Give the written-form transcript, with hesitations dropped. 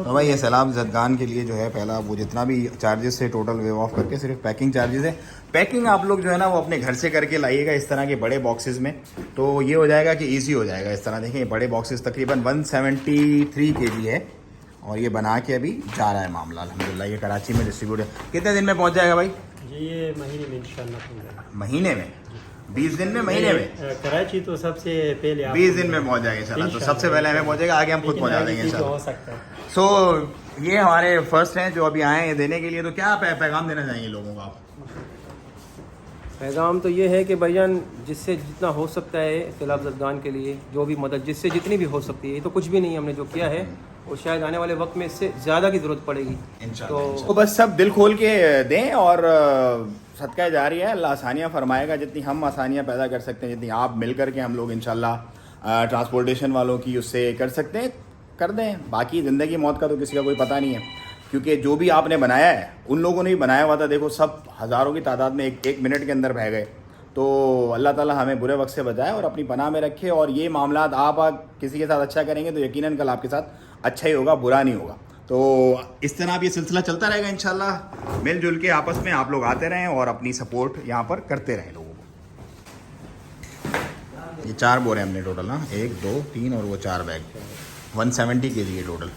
تو بھائی یہ سیلاب زدگان کے لیے جو ہے پہلا وہ جتنا بھی چارجز سے ٹوٹل ویو آف کر کے صرف پیکنگ چارجز ہے. پیکنگ آپ لوگ جو ہے نا وہ اپنے گھر سے کر کے لائیے گا اس طرح کے بڑے باکسز میں, تو یہ ہو جائے گا کہ ایزی ہو جائے گا. اس طرح دیکھیں بڑے باکسز تقریباً 173 kg ہے اور یہ بنا کے ابھی جا رہا ہے معاملہ الحمدللہ. یہ کراچی میں ڈسٹریبیوٹ ہے. کتنے دن میں پہنچ جائے گا بھائی؟ یہ مہینے میں انشاءاللہ. مہینے میں 20 دن میں مہینے میں کراچی تو سب سے پہلے 20 دن میں پہنچ جائے گا انشاءاللہ. تو سب سے پہلے ہمیں پہنچے گا, آگے ہم خود پہنچا دیں گے انشاءاللہ. ہو سکتا ہے. سو یہ ہمارے فرسٹ ہیں جو ابھی آئے ہیں دینے کے لیے. تو کیا پیغام دینا چاہیں گے لوگوں کو آپ؟ پیغام تو یہ ہے کہ بھائی جان جس سے جتنا ہو سکتا ہے سیلاب زدگان کے لیے جو بھی مدد جس سے جتنی بھی ہو سکتی ہے, یہ تو کچھ بھی نہیں ہم نے جو کیا ہے, اور شاید آنے والے وقت میں اس سے زیادہ کی ضرورت پڑے گی. تو بس سب دل کھول کے دیں اور صدقہ جاری ہے. اللہ آسانیاں فرمائے گا, جتنی ہم آسانیاں پیدا کر سکتے ہیں, جتنی آپ مل کر کے ہم لوگ انشاءاللہ ٹرانسپورٹیشن والوں کی اس سے کر سکتے ہیں کر دیں. باقی زندگی موت کا تو کسی کا کوئی پتہ نہیں ہے, کیونکہ جو بھی آپ نے بنایا ہے ان لوگوں نے بھی بنایا ہوا تھا. دیکھو سب ہزاروں کی تعداد میں ایک منٹ کے اندر بہ گئے. تو اللہ تعالیٰ ہمیں برے وقت سے بچائے اور اپنی پناہ میں رکھے. اور یہ معاملات آپ کسی کے ساتھ اچھا کریں گے تو یقیناً کل آپ کے ساتھ اچھا ہی ہوگا, برا نہیں ہوگا. تو اس طرح یہ سلسلہ چلتا رہے گا انشاءاللہ. مل جل کے آپس میں آپ لوگ آتے رہیں اور اپنی سپورٹ یہاں پر کرتے رہیں لوگوں کو. یہ 4 بورے ہم نے ٹوٹل, 1 2 3 اور وہ 4 بیگ 170 kg یہ ٹوٹل.